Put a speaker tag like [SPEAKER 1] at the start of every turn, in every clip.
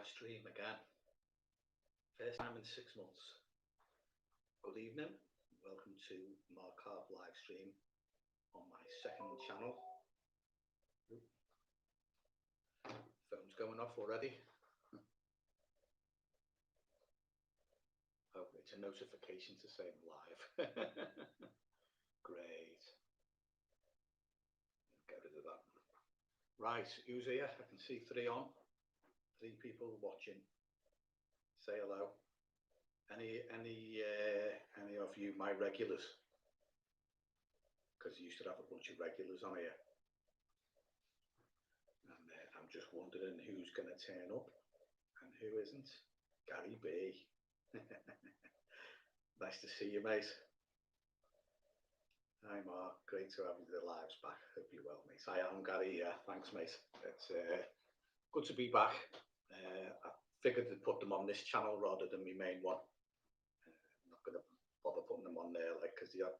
[SPEAKER 1] live stream again. First time in 6 months. Good evening. Welcome to Mark Carp live stream on my second channel. Phone's going off already. Oh, it's a notification to say I'm live. Great. Get rid of that. Right, who's here? I can see 3 people watching. Say hello. Any of you my regulars? Because you used to have a bunch of regulars on here, and I'm just wondering who's going to turn up and who isn't. Gary B. Nice to see you, mate. Hi Mark, great to have you the lives back. Hope you're well, mate. I am Gary, yeah, thanks mate. It's good to be back. I figured to put them on this channel rather than my main one. I'm not going to bother putting them on there, like, because they have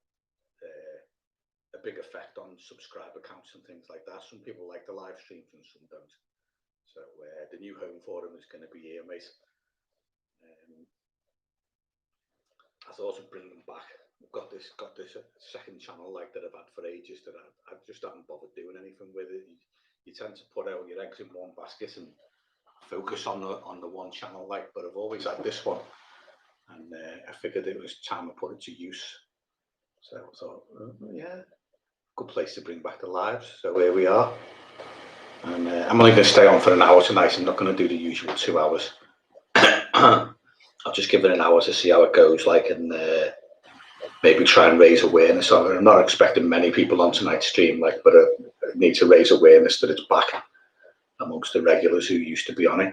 [SPEAKER 1] a big effect on subscriber counts and things like that. Some people like the live streams and some don't. So the new home for them is going to be here, mate. I thought I'd bring them back. I've got this second channel like that I've had for ages that I just haven't bothered doing anything with it. You tend to put all your eggs in one basket and focus on the one channel, like, but I've always had this one, and I figured it was time to put it to use. So I thought, yeah, good place to bring back the lives. So here we are, and I'm only going to stay on for an hour tonight. I'm not going to do the usual 2 hours. I'll just give it an hour to see how it goes, like, and maybe try and raise awareness of it. I'm not expecting many people on tonight's stream, like, but I need to raise awareness that it's back amongst the regulars who used to be on it.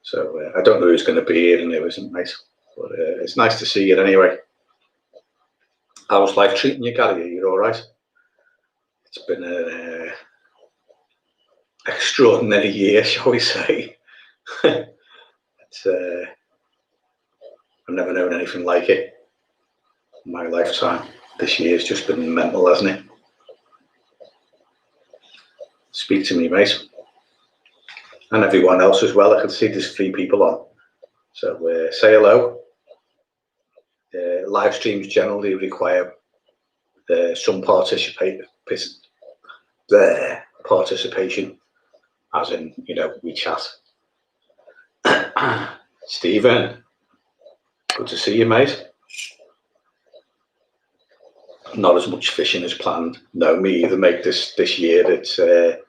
[SPEAKER 1] So I don't know who's going to be here and who isn't, mate, but it's nice to see you anyway. How's life treating you, Gary? Are you all right? It's been an extraordinary year, shall we say. It's I've never known anything like it in my lifetime. This year's just been mental, hasn't it? Speak to me, mate. And everyone else as well. I can see there's 3 people on. So say hello. Live streams generally require some participation, as in, you know, we chat. Stephen, good to see you, mate. Not as much fishing as planned. No, me either, mate. This year, it's the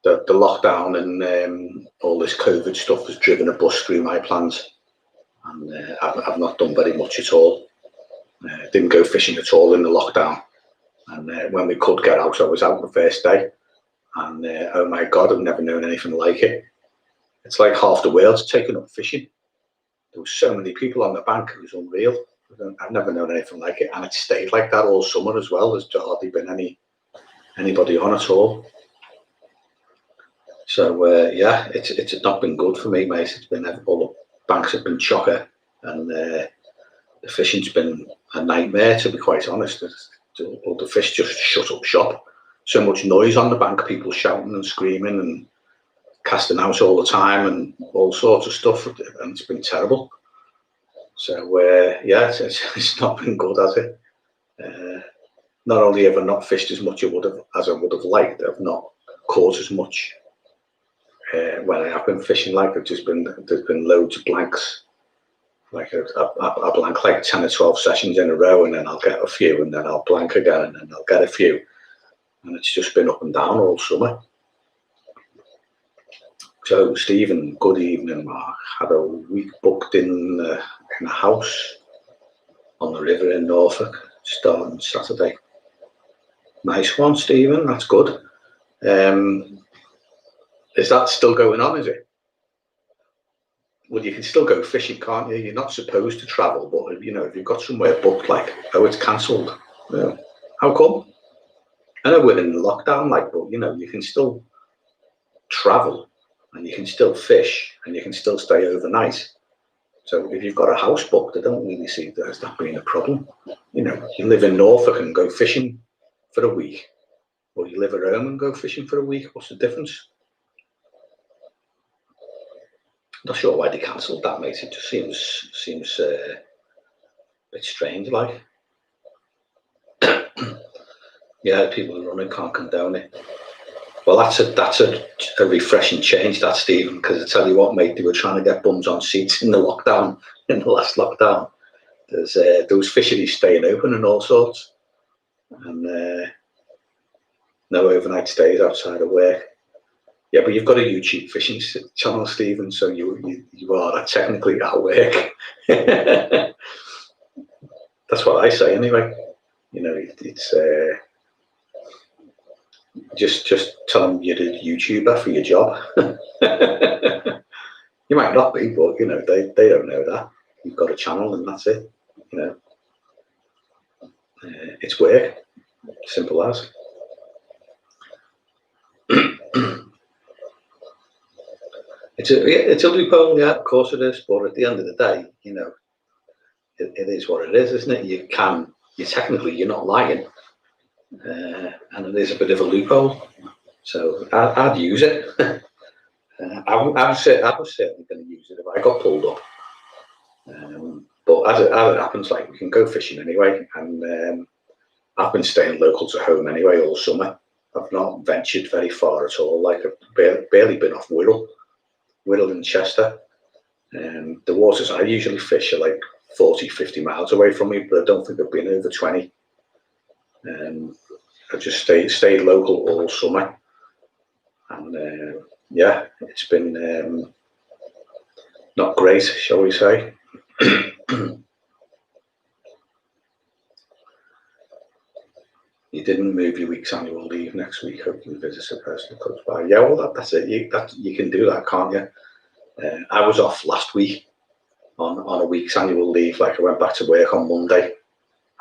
[SPEAKER 1] lockdown and all this COVID stuff has driven a bus through my plans, and I've not done very much at all. Didn't go fishing at all in the lockdown, and when we could get out, I was out the first day, and oh my God, I've never known anything like it. It's like half the world's taken up fishing. There were so many people on the bank, it was unreal. I've never known anything like it, and it stayed like that all summer as well. There's hardly been anybody on at all. So yeah, it's not been good for me, mate. It's been, all the banks have been chocker, and the fishing's been a nightmare, to be quite honest. All the fish just shut up shop. So much noise on the bank, people shouting and screaming and casting out all the time and all sorts of stuff, and it's been terrible. So yeah, it's not been good, has it? Not only have I not fished as much as I would have liked, I've not caught as much when I have been fishing. Like, there's been loads of blanks. Like I blank like 10 or 12 sessions in a row, and then I'll get a few, and then I'll blank again, and then I'll get a few, and it's just been up and down all summer. So Stephen, good evening, Mark. Had a week booked in a house on the river in Norfolk, starting Saturday. Nice one, Stephen. That's good. Is that still going on? Is it? Well, you can still go fishing, can't you? You're not supposed to travel, but you know, if you've got somewhere booked, like, oh, it's cancelled. Yeah. How come? I know we're in lockdown, like, but you know, you can still travel, and you can still fish, and you can still stay overnight. So if you've got a house booked, I don't really see that as that being a problem. You know, you live in Norfolk and go fishing for a week, or you live at home and go fishing for a week. What's the difference? Not sure why they cancelled that, mate. It just seems a bit strange, like. Yeah, people who run it can't condone it. Well, that's a refreshing change, that, Stephen, because I tell you what, mate, they were trying to get bums on seats in the lockdown, in the last lockdown. There was fisheries staying open and all sorts, and no overnight stays outside of work. Yeah, but you've got a YouTube fishing channel, Stephen, so you are technically at work. That's what I say, anyway. You know, it's just tell them you're a YouTuber for your job. You might not be, but you know they don't know that. You've got a channel and that's it. You know, it's work. Simple as. It's a loophole, yeah, of course it is. But at the end of the day, you know, it is what it is, isn't it? You're not lying, and it is a bit of a loophole. So I'd use it. I was certainly going to use it if I got pulled up. But as it happens, like, we can go fishing anyway, and I've been staying local to home anyway all summer. I've not ventured very far at all. Like, I've barely been off Wirral in Chester. The waters I usually fish are like 40, 50 miles away from me, but I don't think I've been over 20. I just stayed local all summer, and yeah, it's been not great, shall we say. You didn't move your week's annual leave next week, hoping to visit a person close by. Yeah, well, that's it. You can do that, can't you? I was off last week on a week's annual leave. Like, I went back to work on Monday,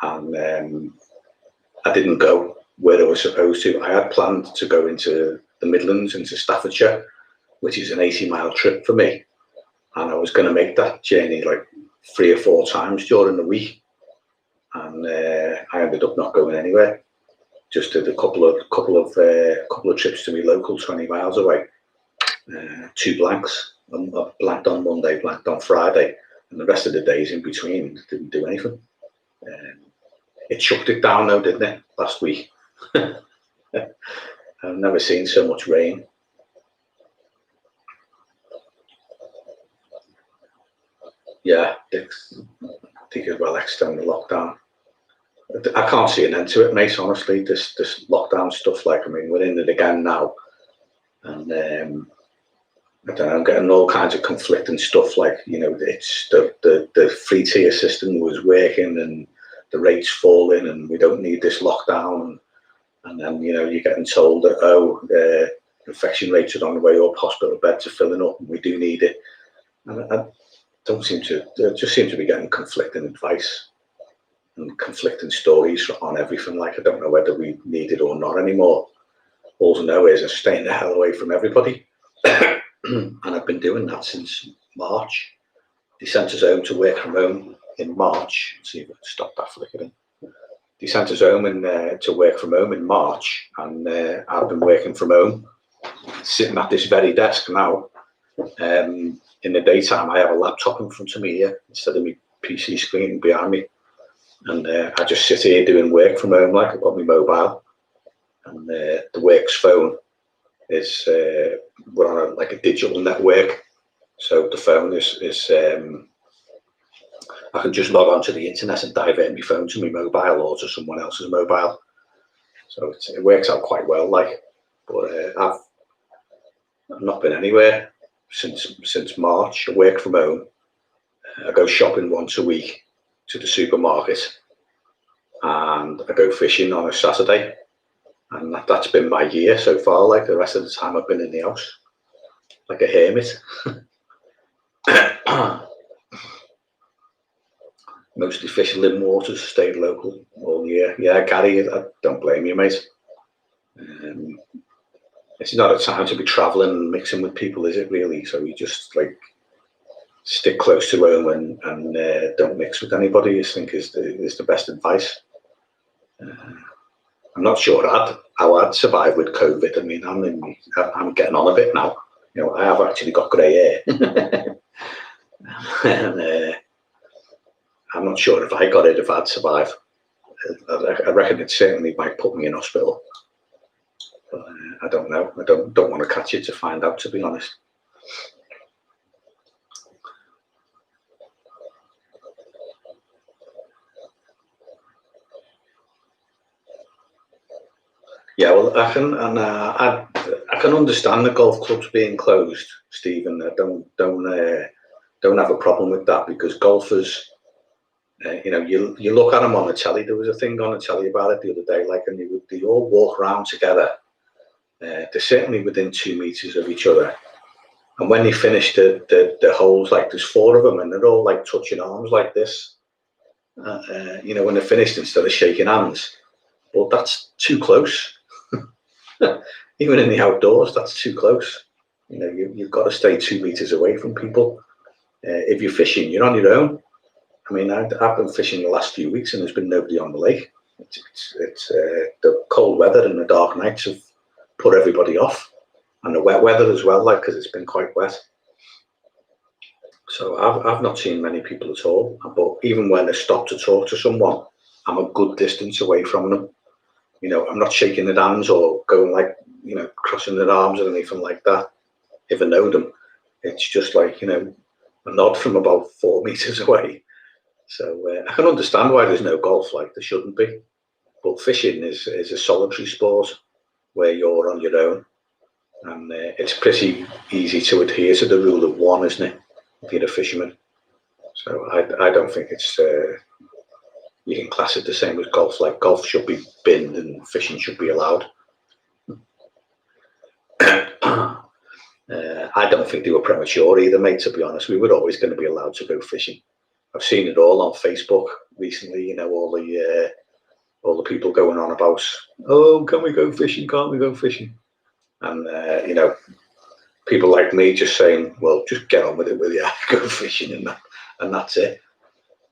[SPEAKER 1] and I didn't go where I was supposed to. I had planned to go into the Midlands, into Staffordshire, which is an 80-mile trip for me, and I was going to make that journey like 3 or 4 times during the week, and I ended up not going anywhere. Just did a couple of trips to me local, 20 miles away. 2 blanks. I blanked on Monday, blanked on Friday, and the rest of the days in between didn't do anything. It chucked it down though, didn't it, last week? I've never seen so much rain. Yeah, they could well extend the lockdown. I can't see an end to it, mate, honestly. This lockdown stuff, like, I mean, we're in it again now, and I don't know, I'm getting all kinds of conflicting stuff, like, you know, it's the free tier system was working and the rates falling and we don't need this lockdown, and then, you know, you're getting told that, infection rates are on the way up, hospital beds are filling up and we do need it. And I just seem to be getting conflicting advice and conflicting stories on everything. Like, I don't know whether we need it or not anymore. All I know is I'm staying the hell away from everybody. And I've been doing that since March. They sent us home to work from home in March. Let's see if I can stop that flickering. They sent us home to work from home in March, and I've been working from home, sitting at this very desk now. In the daytime, I have a laptop in front of me here instead of my PC screen behind me, and I just sit here doing work from home. Like, I've got my mobile, and the works phone is we're on a digital network, so the phone is I can just log on to the internet and divert my phone to my mobile or to someone else's mobile, so it works out quite well. Like, but I've not been anywhere since March. I work from home. I go shopping once a week to the supermarket, and I go fishing on a Saturday. And that's been my year so far. Like, the rest of the time I've been in the house, like a hermit. Mostly fish Lynn waters, stayed local all year. Yeah, Gary, I don't blame you, mate. It's not a time to be travelling and mixing with people, is it, really? So you just, like, stick close to home and don't mix with anybody, I think is the best advice. I'm not sure how I'd survive with COVID. I mean, I'm getting on a bit now. You know, I have actually got grey hair. And I'm not sure if I got it, if I'd survive. I reckon it certainly might put me in hospital. But I don't know. I don't want to catch it to find out, to be honest. Yeah, well, I can understand the golf clubs being closed, Stephen. I don't have a problem with that, because golfers, you know, you look at them on the telly. There was a thing on the telly about it the other day, like, and they all walk around together. They're certainly within 2 meters of each other. And when they finish the holes, like there's 4 of them, and they're all like touching arms like this. You know, when they're finished, instead of shaking hands. But that's too close. Even in the outdoors, that's too close. You know, you've got to stay 2 meters away from people. If you're fishing, you're on your own. I mean, I've been fishing the last few weeks, and there's been nobody on the lake. It's the cold weather and the dark nights have put everybody off, and the wet weather as well, like, because it's been quite wet. So I've not seen many people at all. But even when I stop to talk to someone, I'm a good distance away from them. You know, I'm not shaking their hands or going, like, you know, crossing their arms or anything like that. If I know them, it's just like, you know, a nod from about 4 meters away. So I can understand why there's no golf, like there shouldn't be. But fishing is a solitary sport where you're on your own, and it's pretty easy to adhere to the rule of 1, isn't it, if you're a fisherman? So I don't think it's you can class it the same as golf. Like, golf should be binned and fishing should be allowed. I don't think they were premature either, mate, to be honest. We were always going to be allowed to go fishing. I've seen it all on Facebook recently, you know, all the people going on about, oh, can we go fishing? Can't we go fishing? And, you know, people like me just saying, well, just get on with it, will you? Go fishing, and that's it.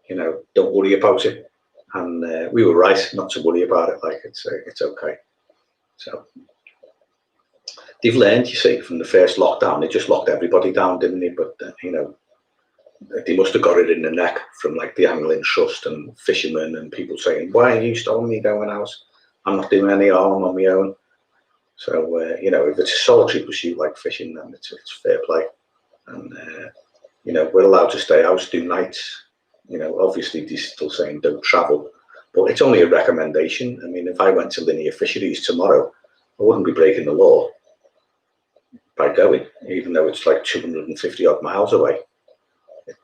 [SPEAKER 1] You know, don't worry about it. And we were right not to worry about it. Like, it's okay. So they've learned, you see, from the first lockdown. They just locked everybody down, didn't they? But you know, they must have got it in the neck from, like, the angling trust and fishermen and people saying, why are you stopping me going out? I'm not doing any harm on my own. So you know, if it's a solitary pursuit like fishing, then it's fair play. And you know, we're allowed to stay out, do nights. You know, obviously they're still saying don't travel, but it's only a recommendation. I mean, if I went to linear fisheries tomorrow, I wouldn't be breaking the law by going, even though it's like 250 odd miles away.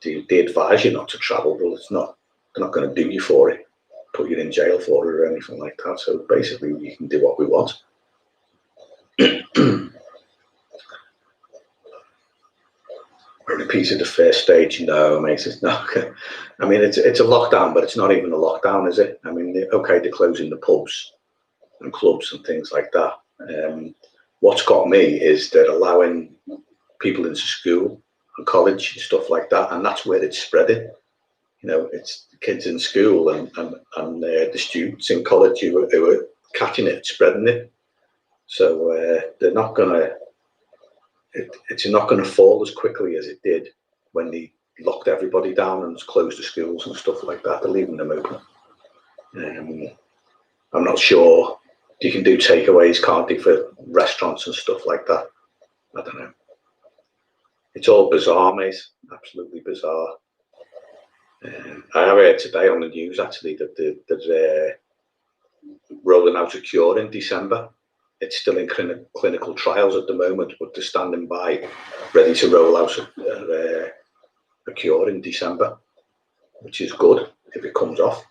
[SPEAKER 1] They advise you not to travel, but it's not. They're not going to do you for it, put you in jail for it or anything like that. So basically, we can do what we want. A repeat of the first stage? No, mate, it's not. I mean, it's a lockdown, but it's not even a lockdown, is it? I mean, they're closing the pubs and clubs and things like that. What's got me is they're allowing people into school and college and stuff like that, and that's where it's spreading. You know, it's the kids in school and the students in college who are catching it, spreading it. So they're not gonna. It's not going to fall as quickly as it did when they locked everybody down and closed the schools and stuff like that. They're leaving them open. I'm not sure. You can do takeaways, can't they, for restaurants and stuff like that? I don't know. It's all bizarre, mate. Absolutely bizarre. I have heard today on the news, actually, that they're rolling out a cure in December. It's still in clinical trials at the moment, but they're standing by, ready to roll out a cure in December, which is good if it comes off.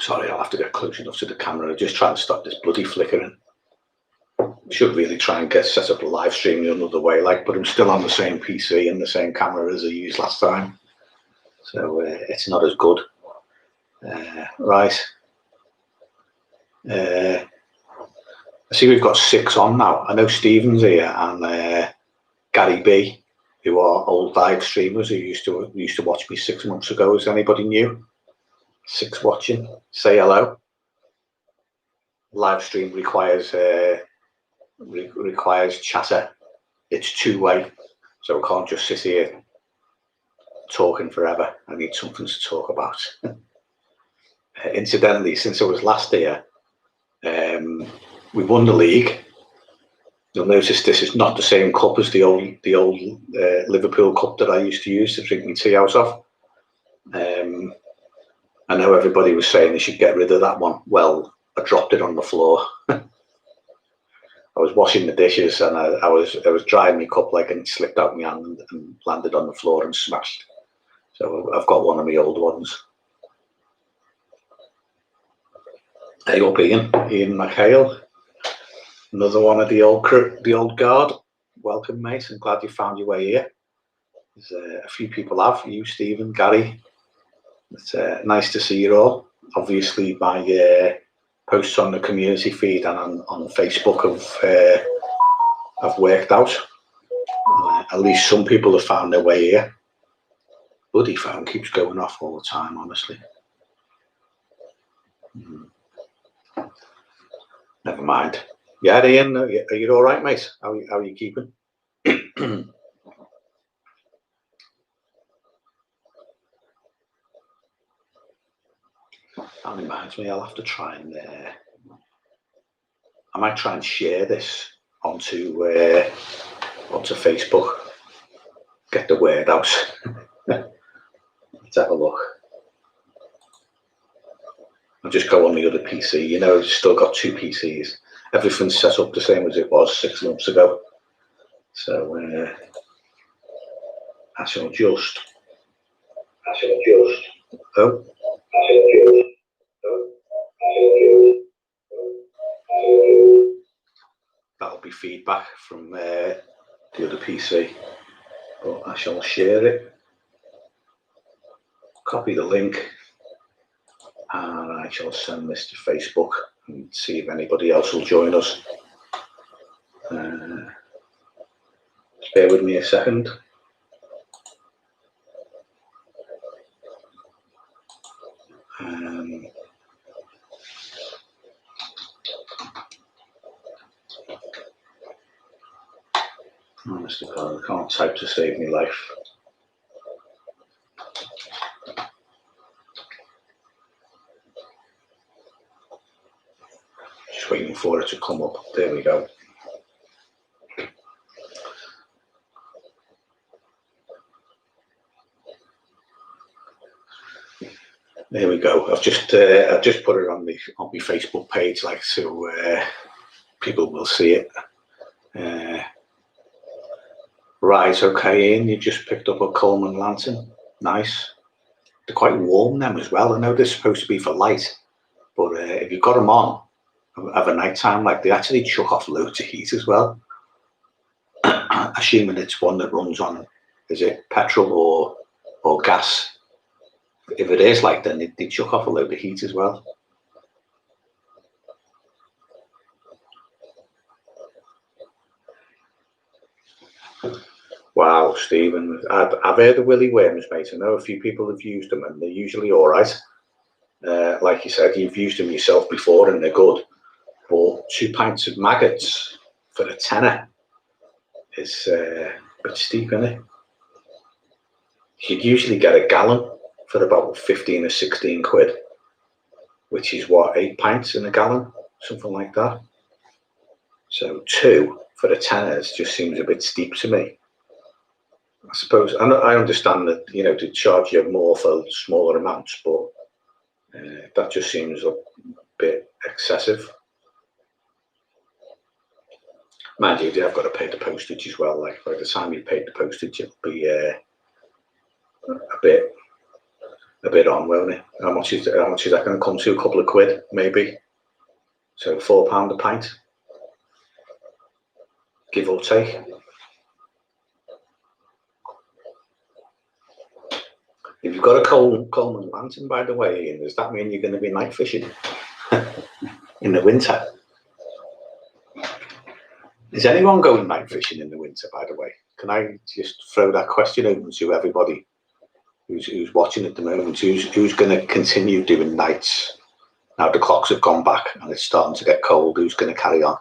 [SPEAKER 1] Sorry, I'll have to get close enough to the camera. I'm just trying to stop this bloody flickering. Should really try and set up a live stream another way, like, but I'm still on the same PC and the same camera as I used last time, so it's not as good. Right. I see we've got 6 on now. I know Stephen's here and Gary B, who are old live streamers who used to watch me 6 months ago. Is anybody new? 6 watching. Say hello. Live stream requires requires chatter. It's two-way, so I can't just sit here talking forever. I need something to talk about. Incidentally, since I was last here, we won the league. You'll notice this is not the same cup as the old Liverpool cup that I used to use to drink my tea out of. I know everybody was saying they should get rid of that one. Well, I dropped it on the floor. I was washing the dishes and I was drying my cup and it slipped out my hand and landed on the floor and smashed. So I've got one of my old ones. Hey up, Ian McHale, another one of the old guard. Welcome, mate. I'm glad you found your way here. There's a few people have you, Stephen, Gary. It's nice to see you all. Obviously, my posts on the community feed and on Facebook have worked out. At least some people have found their way here. Bloody phone keeps going off all the time, honestly. Never mind. Yeah, Ian, are you all right, mate? How are you keeping? That reminds me, I'll have to try and I might try and share this onto Facebook. Get the word out. Let's have a look. I'll just go on the other PC. You know, I've still got two PCs. Everything's set up the same as it was 6 months ago. So I shall just. Oh. That'll be feedback from the other PC. But I shall share it. Copy the link. And I shall send this to Facebook and see if anybody else will join us. Bear with me a second. Honestly, I can't type to save me life. Just waiting for it to come up. There we go. There we go. I've just put it on my Facebook page, so people will see it. Right, okay, Ian, you just picked up a Coleman lantern. Nice. They're quite warm, them as well. I know they're supposed to be for light, but if you've got them on of a night time, they actually chuck off loads of heat as well. Assuming it's one that runs on, is it petrol or gas? If it is then they chuck off a load of heat as well. Wow, Stephen, I've heard of willy worms, mate. I know a few people have used them and they're usually all right. Like you said, you've used them yourself before and they're good. But 2 pints of maggots for a tenner is a bit steep, isn't it? You'd usually get a gallon for about 15 or 16 quid, which is what, 8 pints in a gallon, something like that. So 2 for a tenner just seems a bit steep to me. I suppose I understand that they charge you more for smaller amounts, but that just seems a bit excessive. Mind you, you have got to pay the postage as well. By the time you paid the postage, it'll be a bit on, won't it? How much is that going to come to? A couple of quid, maybe. So £4 a pint, give or take. If you've got a Coleman lantern, by the way, Ian, does that mean you're going to be night fishing in the winter? Is anyone going night fishing in the winter, by the way? Can I just throw that question open to everybody who's watching at the moment? Who's going to continue doing nights? Now the clocks have gone back and it's starting to get cold. Who's going to carry on?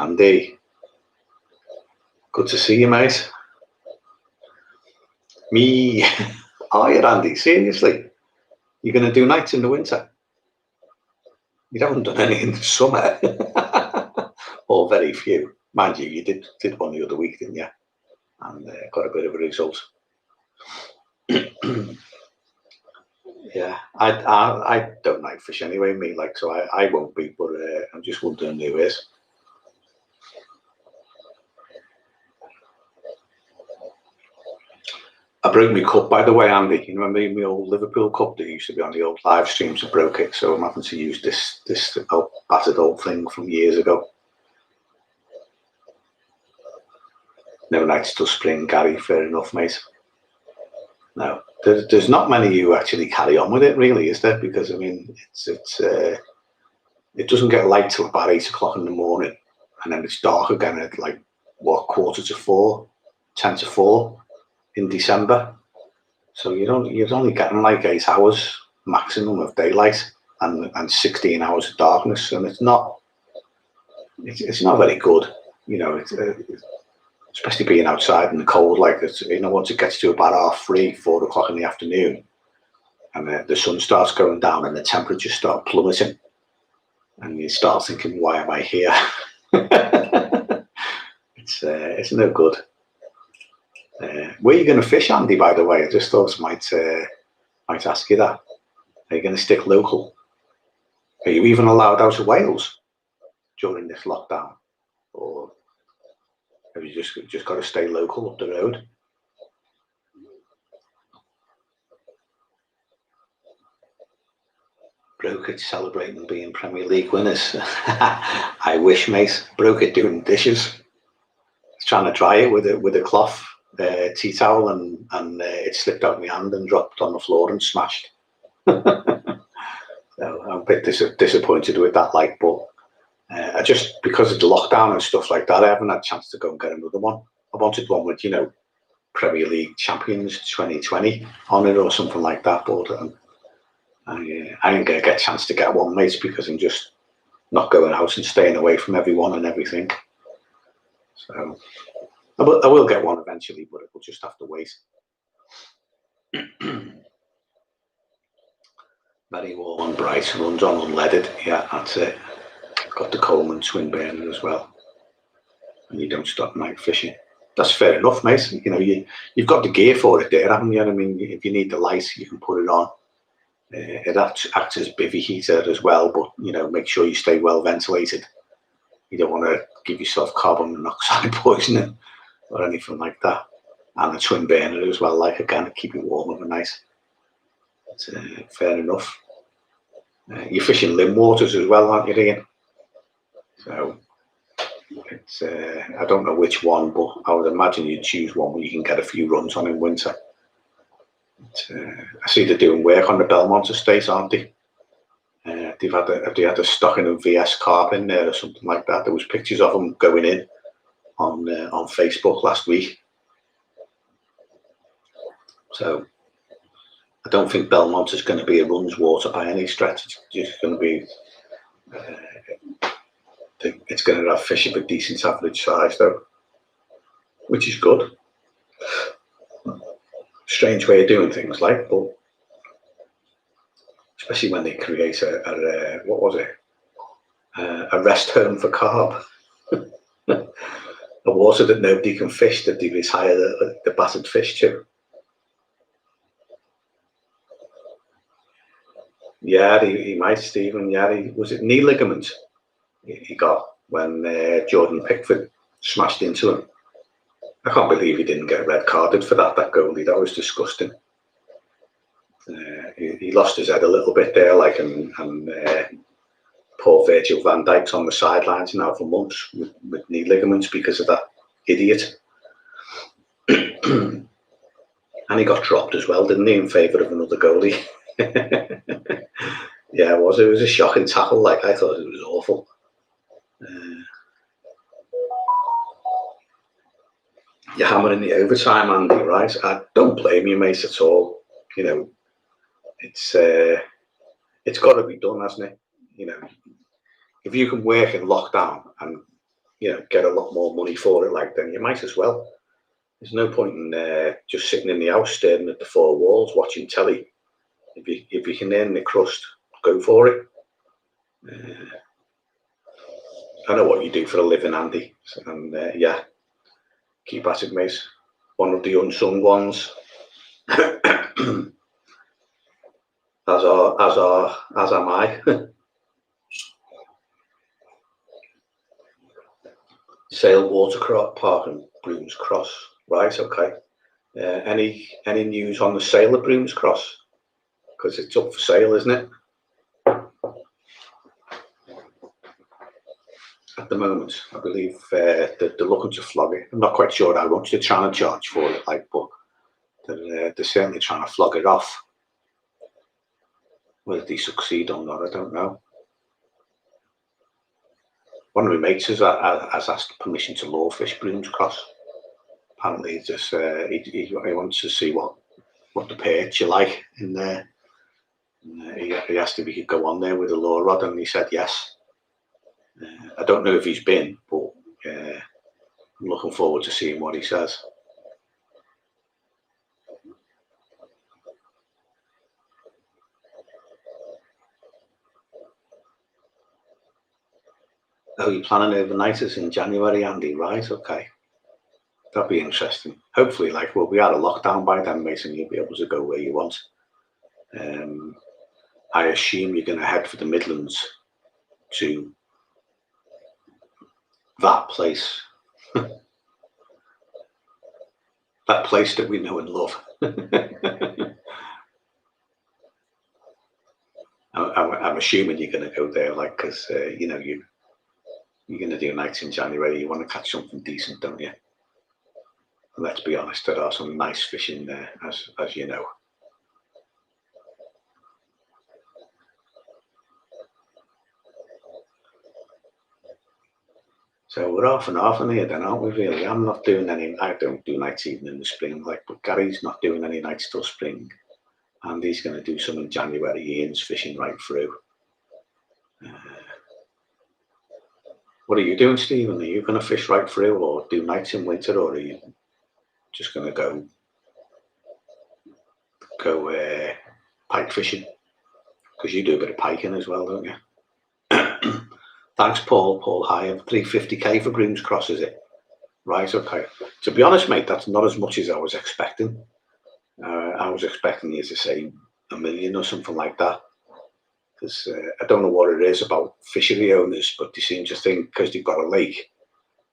[SPEAKER 1] Andy, good to see you, mate. Me, are you, Andy? Seriously? You're going to do nights in the winter? You haven't done any in the summer, or very few. Mind you, you did one the other week, didn't you? And got a bit of a result. Yeah, I don't night fish anyway, me, like, so I won't be, but I'm just wondering who is. I broke my cup, by the way, Andy. You remember my old Liverpool cup that used to be on the old live streams? I broke it, so I'm having to use this battered old thing from years ago. No nights till spring, Gary. Fair enough, mate. No, there's not many who actually carry on with it, really, is there? Because I mean, it doesn't get light till about 8 o'clock in the morning, and then it's dark again at like what, 3:45, 10 to 4 in December. So you're only getting like 8 hours maximum of daylight and 16 hours of darkness, and it's not very good, you know. Especially being outside in the cold like this, you know, once it gets to about 3:30, 4 o'clock in the afternoon, and the sun starts going down and the temperatures start plummeting, and you start thinking, why am I here? It's no good. Where are you going to fish, Andy, by the way? I just thought I might ask you that. Are you going to stick local? Are you even allowed out of Wales during this lockdown? Or have you just got to stay local up the road? Broke it celebrating being Premier League winners. I wish, mate. Broke it doing dishes. I was trying to dry it with a cloth tea towel, and it slipped out of my hand and dropped on the floor and smashed. So I'm a bit disappointed with that, like, but I just, because of the lockdown and stuff like that, I haven't had a chance to go and get another one. I wanted one with, you know, Premier League Champions 2020 on it or something like that, but I ain't going to get a chance to get one, mate, because I'm just not going out and staying away from everyone and everything. So I will get one eventually, but it will just have to wait. Very warm and bright, runs on unleaded. Yeah, that's it. Got the Coleman twin burner as well, and you don't stop night fishing. That's fair enough, mate. You know, you've got the gear for it there, haven't you? I mean, if you need the light, you can put it on. It acts as bivvy heater as well, but you know, make sure you stay well ventilated. You don't want to give yourself carbon monoxide poisoning or anything like that. And a twin burner as well, like, again, keep it warm overnight. It's fair enough. You're fishing limb waters as well, aren't you, Ian? So it's I don't know which one, but I would imagine you'd choose one where you can get a few runs on in winter. I see they're doing work on the Belmont estate, aren't they? Have they had a stocking of VS carp in there or something like that? There was pictures of them going in on Facebook last week. So I don't think Belmont is going to be a runs water by any stretch. It's just going to be. It's going to have fish of a decent average size though, which is good. Strange way of doing things, like, but especially when they create a what was it? A rest home for carp. A water that nobody can fish, that they retire the battered fish to. Yeah, he might, Stephen. Yeah, was it knee ligament he got when Jordan Pickford smashed into him? I can't believe he didn't get red carded for that goalie. That was disgusting. He lost his head a little bit there, like, and poor Virgil van Dijk's on the sidelines now for months with knee ligaments because of that idiot. And he got dropped as well, didn't he, in favour of another goalie? Yeah, it was a shocking tackle. Like, I thought it was awful. You're hammering the overtime, Andy, right? I don't blame you, mate, at all. You know, it's got to be done, hasn't it? You know, if you can work in lockdown and get a lot more money for it, like, then you might as well. There's no point in just sitting in the house staring at the four walls watching telly. If you can earn the crust, go for it. I know what you do for a living, Andy, and yeah, keep at it, mate. One of the unsung ones. as am I. Sale Water Park and Brooms Cross. Right, okay. Any news on the sale of Brooms Cross? Because it's up for sale, isn't it? At the moment, I believe they're looking to flog it. I'm not quite sure how much they're trying to charge for it, like, but they're certainly trying to flog it off. Whether they succeed or not, I don't know. One of my mates has asked permission to lawfish Brooms Cross. Apparently, he just he wants to see what the perch are like in there. And, he asked if he could go on there with a law rod, and he said yes. I don't know if he's been, but I'm looking forward to seeing what he says. Oh, you're planning overnighters in January, Andy? Right, okay. That'd be interesting. Hopefully, like, we'll be out of lockdown by then, mate, and you'll be able to go where you want. I assume you're going to head for the Midlands to that place. That place that we know and love. I'm assuming you're going to go there, like, because you're going to do nights in January. You want to catch something decent, don't you? And let's be honest, there are some nice fish in there, as you know. So we're half and half in here then, aren't we, really? I'm not doing any, I don't do nights even in the spring, like, but Gary's not doing any nights till spring. And he's going to do some in January. Ian's fishing right through. What are you doing, Stephen? Are you going to fish right through or do nights in winter, or are you just going to go pike fishing? Because you do a bit of piking as well, don't you? Thanks, Paul. Paul High, 350k for Brooms Cross, is it? Right, okay. To be honest, mate, that's not as much as I was expecting. I was expecting you to say $1 million or something like that. Because I don't know what it is about fishery owners, but they seem to think because they've got a lake,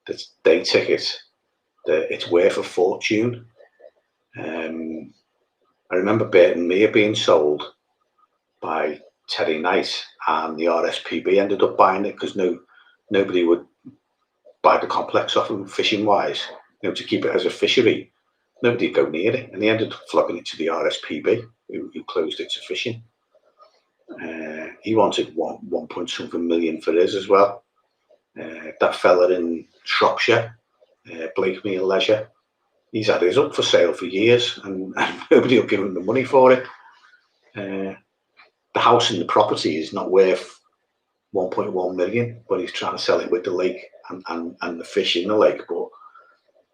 [SPEAKER 1] that's day ticket, that it's worth a fortune. I remember Burton Mere being sold by Terry Knight, and the RSPB ended up buying it because nobody would buy the complex off them fishing wise, to keep it as a fishery. Nobody would go near it, and they ended up flogging it to the RSPB, who closed it to fishing. He wanted one point something million for his as well. That fella in Shropshire, Blakemere Leisure, he's had his up for sale for years, and nobody will give him the money for it. The house and the property is not worth 1.1 million, but he's trying to sell it with the lake and the fish in the lake, but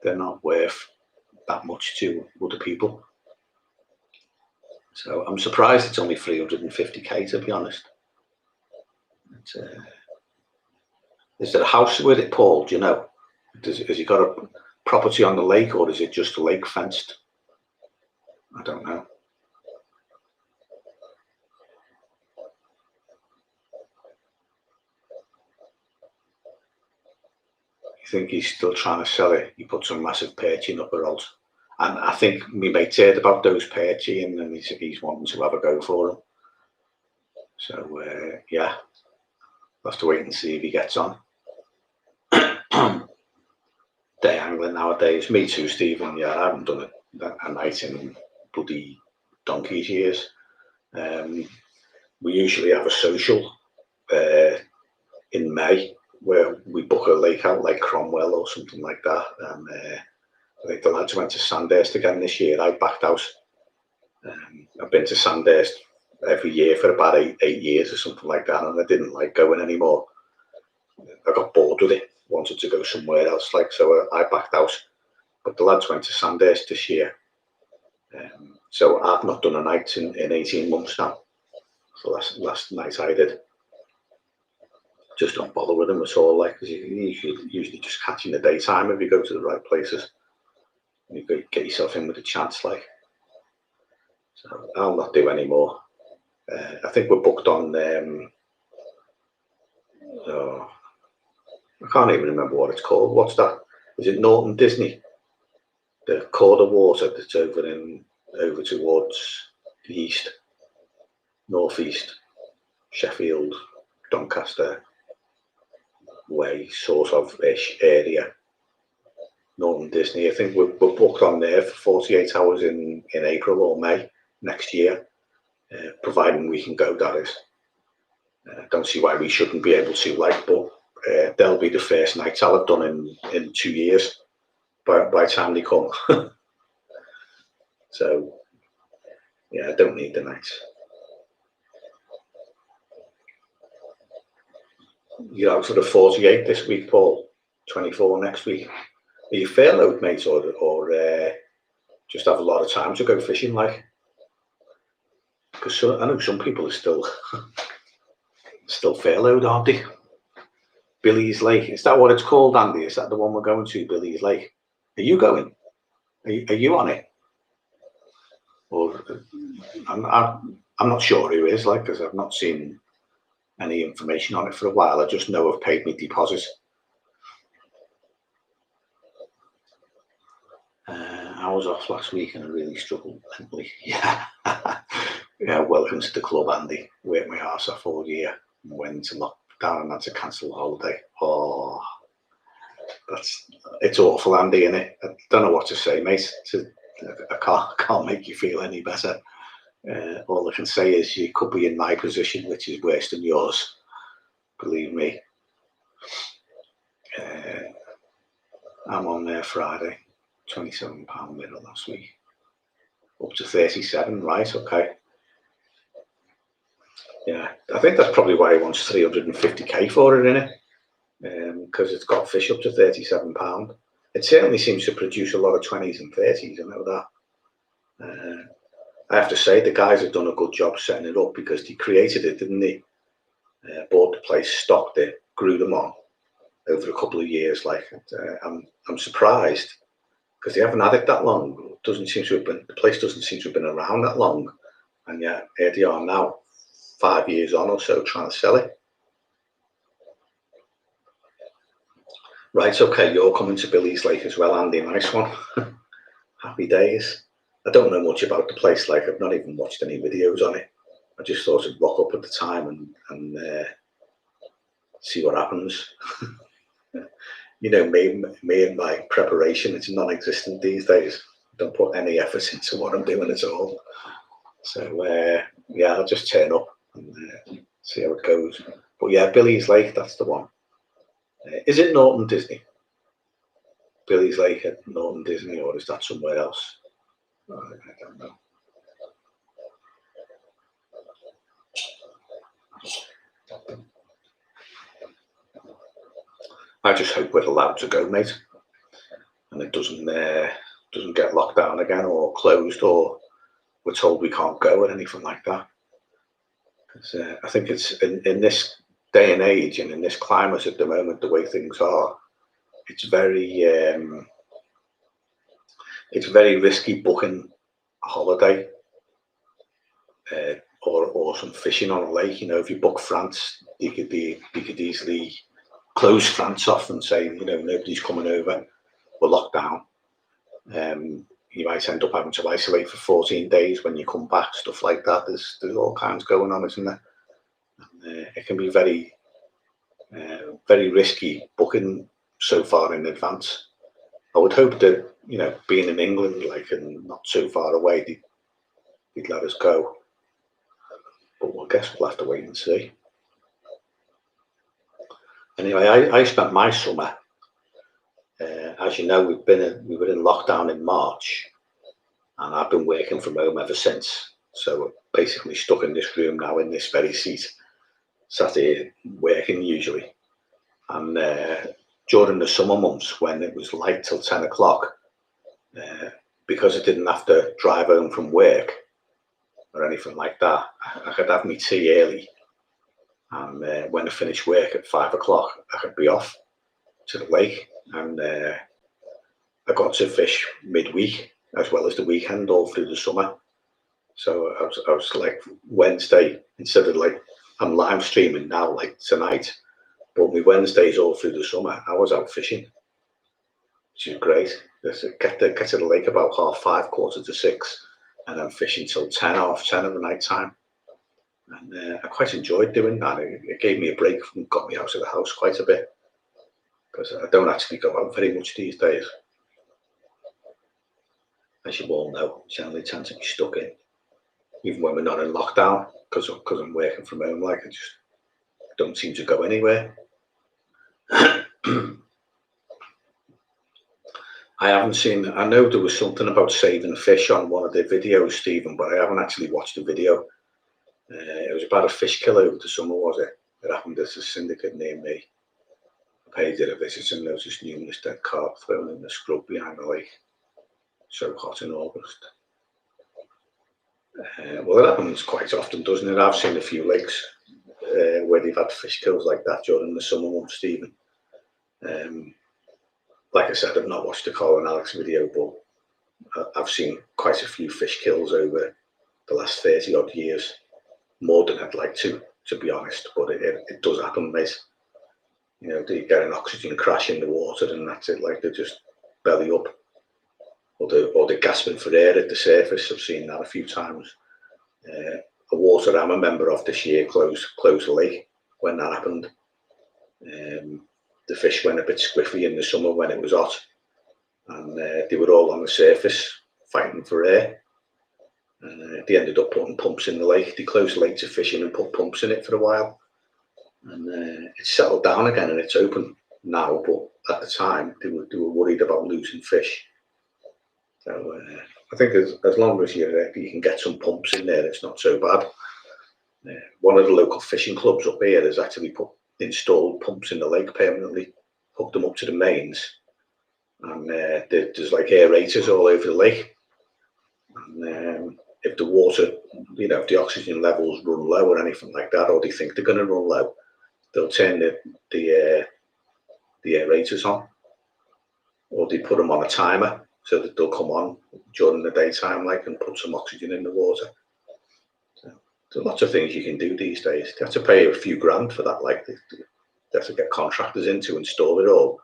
[SPEAKER 1] they're not worth that much to other people. So I'm surprised it's only 350k, to be honest. Is there a house with it, Paul? Do you know? Has he got a property on the lake, or is it just a lake fenced? I don't know. You think he's still trying to sell it? He put some massive perch in up the road. And I think my mate heard about those perch, and he's wanting to have a go for them. So, yeah, we'll have to wait and see if he gets on. Day angling nowadays. Me too, Stephen. Yeah, I haven't done a night in bloody donkey's years. We usually have a social in May where we book a lake out like Cromwell or something like that. And I think the lads went to Sandhurst again this year. I backed out. I've been to Sandhurst every year for about eight years or something like that, and I didn't like going anymore. I got bored with it, wanted to go somewhere else, like, so I backed out. But the lads went to Sandhurst this year, so I've not done a night in 18 months now. So last night I did. Just don't bother with them at all, like, because you usually just catch in the daytime if you go to the right places. And you get yourself in with a chance, like. So I'll not do any more. I think we're booked on. Oh, I can't even remember what it's called. What's that? Is it Norton Disney? The Calder Water that's over towards the east, northeast, Sheffield, Doncaster way, sort of ish area. Norton Disney. I think we're booked on there for 48 hours in April or May next year, providing we can go. That is. Don't see why we shouldn't be able to, like, but they'll be the first nights I'll have done in 2 years by the time they come. So yeah, I don't need the nights. You're out for the 48 this week, Paul. 24 next week. Are you furloughed, mate, or just have a lot of time to go fishing, like? Because I know some people are still furloughed, aren't they? Billy's Lake, is that what it's called, Andy? Is that the one we're going to, Billy's Lake? Are you going? Are you on it? Or I'm not sure who is, like, because I've not seen any information on it for a while. I just know I've paid my deposit. I was off last week and I really struggled mentally. Yeah. Yeah, welcome to the club, Andy. Worked my arse off all year and went into lockdown and had to cancel the holiday. Oh, it's awful, Andy, innit? I don't know what to say, mate. I can't make you feel any better. All I can say is you could be in my position, which is worse than yours. Believe me. I'm on there Friday, £27 middle last week. Up to 37, right? Okay. Yeah, I think that's probably why he wants 350k for it, innit? Because it's got fish up to £37. It certainly seems to produce a lot of 20s and 30s, I know that. I have to say the guys have done a good job setting it up, because they created it, didn't they? Bought the place, stocked it, grew them on over a couple of years. Like, I'm surprised, because they haven't had it that long. Doesn't seem to have been, the place doesn't seem to have been around that long, and yet here they are now, 5 years on or so, trying to sell it. Right, okay, you're coming to Billy's Lake as well, Andy. Nice one. Happy days. I don't know much about the place, like, I've not even watched any videos on it. I just thought I'd rock up at the time and see what happens. You know, me and my preparation, it's non-existent these days. I don't put any effort into what I'm doing at all. So yeah, I'll just turn up and see how it goes. But yeah, Billy's Lake, that's the one. Is it Norton Disney? Billy's Lake at Norton Disney, or is that somewhere else? I don't know. I just hope we're allowed to go, mate, and it doesn't get locked down again or closed, or we're told we can't go or anything like that. I think it's in this day and age and in this climate at the moment, the way things are, it's very risky booking a holiday or some fishing on a lake. You know, if you book France, you could easily close France off and say, you know, nobody's coming over, we're locked down. You might end up having to isolate for 14 days when you come back, stuff like that. There's all kinds going on, isn't there? And, it can be very risky booking so far in advance. I would hope that, you know, being in England, like, and not so far away, they'd let us go. But I guess we'll have to wait and see. Anyway, I spent my summer, as you know, we were in lockdown in March, and I've been working from home ever since. So we're basically stuck in this room now, in this very seat, sat here working usually. And during the summer months, when it was light till 10 o'clock, because I didn't have to drive home from work or anything like that, I could have my tea early. And when I finished work at 5 o'clock, I could be off to the lake. And I got to fish midweek as well as the weekend all through the summer. So I was like Wednesday, instead of like I'm live streaming now like tonight, but my Wednesdays all through the summer I was out fishing, which is great. Get to the lake about 5:30, 5:45, and then fishing till 10, 10:30 of the night time. And I quite enjoyed doing that. It gave me a break and got me out of the house quite a bit, because I don't actually go out very much these days. As you all know, generally tend to be stuck in, even when we're not in lockdown, because I'm working from home. Like, I just don't seem to go anywhere. I haven't seen. I know there was something about saving fish on one of the videos, Stephen, but I haven't actually watched the video. It was about a fish kill over the summer, was it? It happened at a syndicate near me. I paid it a visit and noticed numerous dead carp thrown in the scrub behind the lake. So hot in August. Well, it happens quite often, doesn't it? I've seen a few lakes where they've had fish kills like that during the summer months, Stephen. Like I said, I've not watched the Colin Alex video, but I've seen quite a few fish kills over the last 30 odd years, more than I'd like to be honest, but it does happen, mate. You know, they get an oxygen crash in the water and that's it, like they're just belly up, or they're gasping for air at the surface. I've seen that a few times. A water I'm a member of this year closed the lake when that happened. The fish went a bit squiffy in the summer when it was hot, and they were all on the surface fighting for air. And they ended up putting pumps in the lake. They closed the lake to fishing and put pumps in it for a while. And it's settled down again and it's open now, but at the time they were worried about losing fish. So I think as long as you can get some pumps in there, it's not so bad. One of the local fishing clubs up here has actually installed pumps in the lake permanently, hooked them up to the mains, and there's like aerators all over the lake. And if the water, you know, if the oxygen levels run low or anything like that, or they think they're going to run low, they'll turn the aerators on, or they put them on a timer so that they'll come on during the daytime, like, and put some oxygen in the water. So there's lots of things you can do these days. You have to pay a few grand for that, like they have to get contractors in to install it all.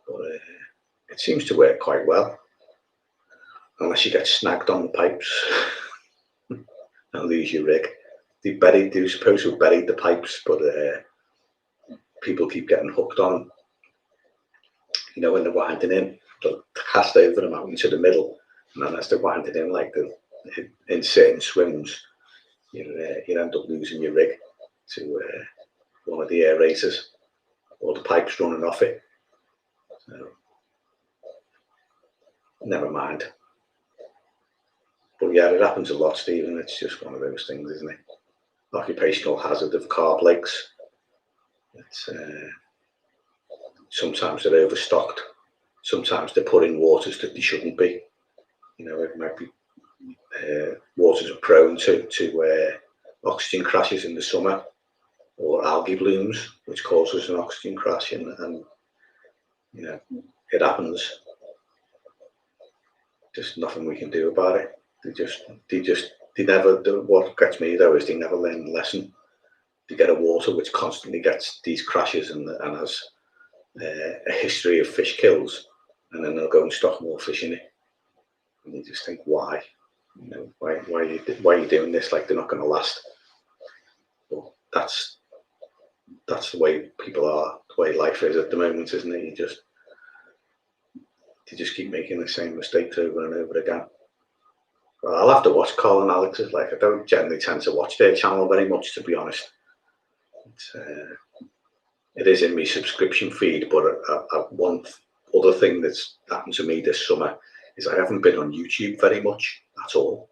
[SPEAKER 1] But it seems to work quite well, unless you get snagged on the pipes and lose your rig. They're supposed to have buried the pipes, but people keep getting hooked on. You know, when they're winding in, they'll cast over them out into the middle, and then as they're winding in, like in certain swims, you end up losing your rig to one of the aerators, or the pipes running off it. So, never mind. But yeah, it happens a lot, Stephen. It's just one of those things, isn't it? Occupational hazard of carp lakes. It's sometimes they're overstocked. Sometimes they're put in waters that they shouldn't be. You know, it might be waters are prone to oxygen crashes in the summer, or algae blooms, which causes an oxygen crash, and you know, it happens. Just nothing we can do about it. They never. What gets me though is they never learn the lesson. They get a water which constantly gets these crashes and has a history of fish kills, and then they'll go and stock more fish in it. And you just think, why? You know, why are you doing this? Like, they're not going to last. Well, that's the way people are, the way life is at the moment, isn't it? You just keep making the same mistakes over and over again. Well, I'll have to watch Colin Alex's. Like, I don't generally tend to watch their channel very much, to be honest. It is in my subscription feed, but one other thing that's happened to me this summer is I haven't been on YouTube very much at all.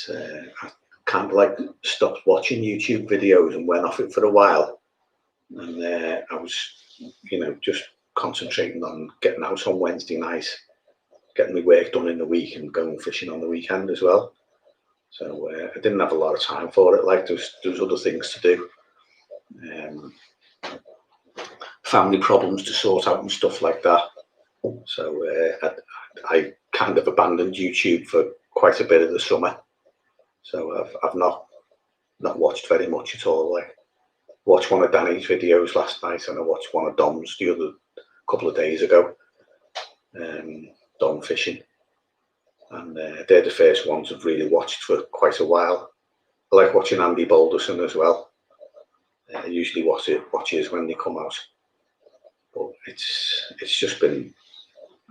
[SPEAKER 1] I kind of like stopped watching YouTube videos and went off it for a while, and I was, just concentrating on getting out on Wednesday night, getting my work done in the week, and going fishing on the weekend as well. So I didn't have a lot of time for it. Like there's other things to do, family problems to sort out and stuff like that. So I kind of abandoned YouTube for quite a bit of the summer. So I've not watched very much at all. Like watched one of Danny's videos last night, and I watched one of Dom's the other couple of days ago. Dom fishing, and they're the first ones I've really watched for quite a while. I like watching Andy Balderson as well. I usually watch his when they come out, but it's just been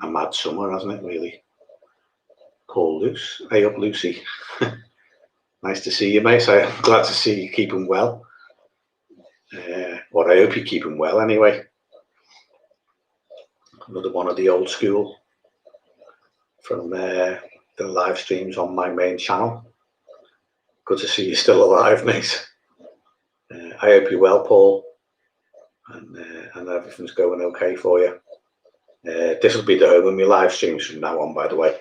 [SPEAKER 1] a mad summer, hasn't it? Really. Paul Luce, hey up Lucy. Nice to see you, mate. I'm glad to see you keeping well. Well, I hope you're keeping well anyway. Another one of the old school from the live streams on my main channel. Good to see you still alive, mate. I hope you're well, Paul, and everything's going okay for you. This will be the home of my live streams from now on, by the way.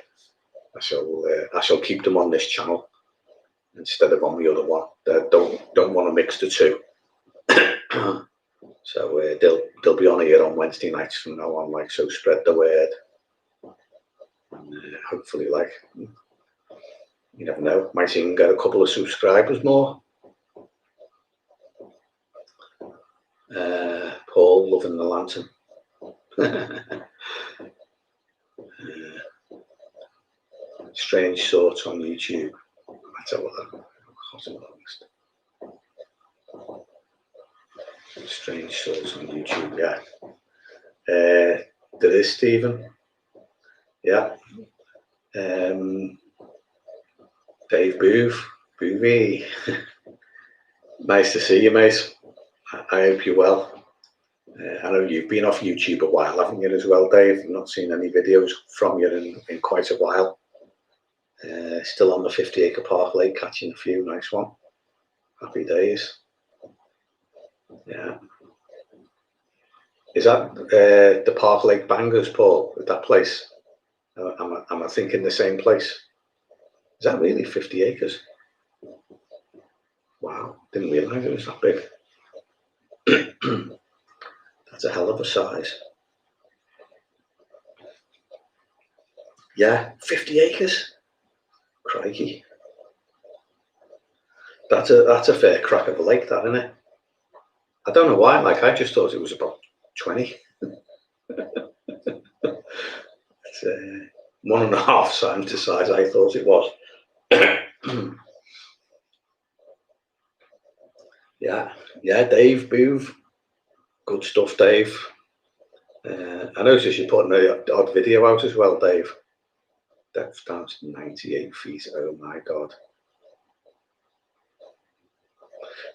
[SPEAKER 1] I shall keep them on this channel instead of on the other one. Don't want to mix the two. So they'll be on here on Wednesday nights from now on. Like, so spread the word, and hopefully, like, you never know, might even get a couple of subscribers more. Paul loving the lantern. Strange thoughts on YouTube. Let's have a look. Strange thoughts on YouTube. Yeah. There is Stephen. Yeah. Dave Boovy. Nice to see you, mate. I hope you're well. I know you've been off YouTube a while, haven't you, as well, Dave? I've not seen any videos from you in quite a while. Still on the 50 acre Park Lake, catching a few. Nice one. Happy days. Yeah. Is that the Park Lake Bangers, Paul? That place? Am I thinking the same place? Is that really 50 acres? Wow, didn't realise it was that big. That's a hell of a size. Yeah, 50 acres. Crikey. That's a fair crack of a lake, that, isn't it? I don't know why. Like, I just thought it was about 20. It's 1.5 times the size I thought it was. Yeah, Dave Boove. Good stuff, Dave. I noticed you're putting an odd video out as well, Dave. Depth down to 98 feet. Oh my God.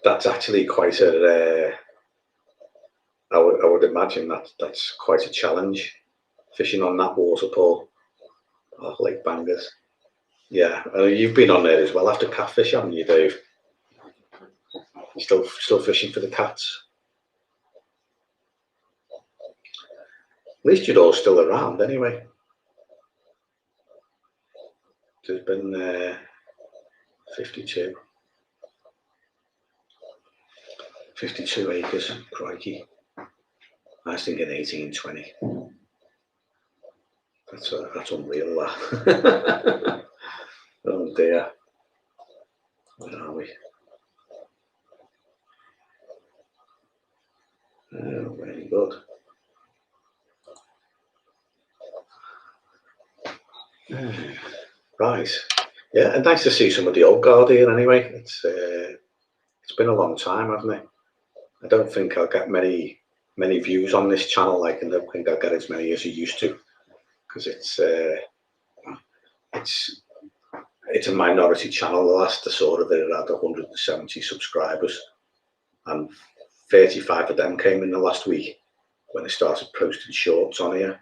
[SPEAKER 1] That's actually quite a. I would imagine that's quite a challenge, fishing on that waterfall. Park Lake Bangers. Yeah, you've been on there as well after catfish, haven't you, Dave? You're still fishing for the cats. At least you're all still around anyway. There's been 52 acres, crikey. I was thinking 18, 20. That's unreal, that. Oh dear. Where are we? Oh, very good. Right. Yeah, and nice to see some of the old guard here anyway. It's been a long time, hasn't it? I don't think I'll get many views on this channel. Like, I don't think I'll get as many as I used to, because it's a minority channel. The last I saw of it had 170 subscribers, and 35 of them came in the last week when I started posting shorts on here.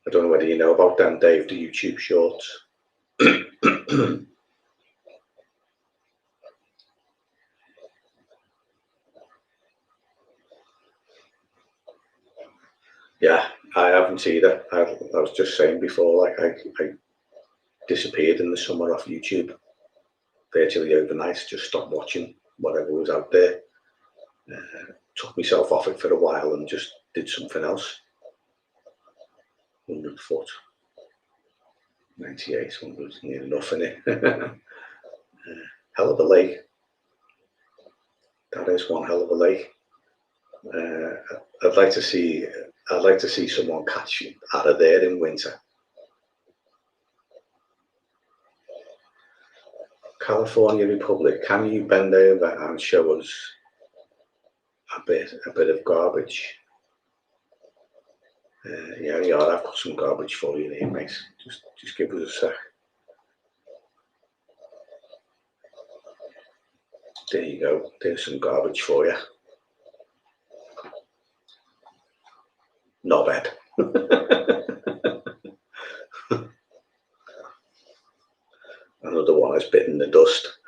[SPEAKER 1] I don't know whether you know about them, Dave, the YouTube shorts. Yeah, I haven't either. I was just saying before, like I disappeared in the summer off YouTube virtually overnight. Just stopped watching whatever was out there. Took myself off it for a while and just did something else. 100 foot, 98, 100, near enough in it. Hell of a lake. That is one hell of a lake. I'd like to see. I'd like to see someone catch out of there in winter. California Republic, can you bend over and show us a bit of garbage? Yeah, I've got some garbage for you there, mate. Just give us a sec. There you go. There's some garbage for you. Not bad. Another one has bitten the dust.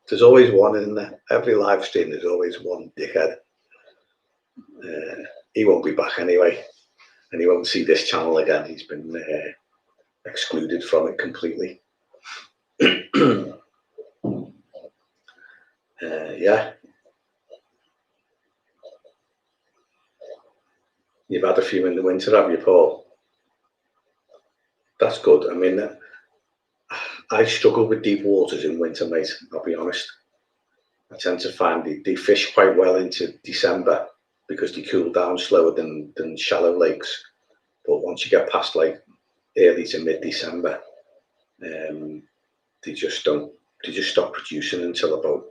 [SPEAKER 1] There's always one in there. Every live stream, there's always one dickhead. He won't be back anyway, and he won't see this channel again. He's been excluded from it completely. Yeah. You've had a few in the winter, have you, Paul? That's good. I mean, I struggle with deep waters in winter, mate. I'll be honest. I tend to find they fish quite well into December because they cool down slower than shallow lakes. But once you get past like early to mid-December, they just stop producing until about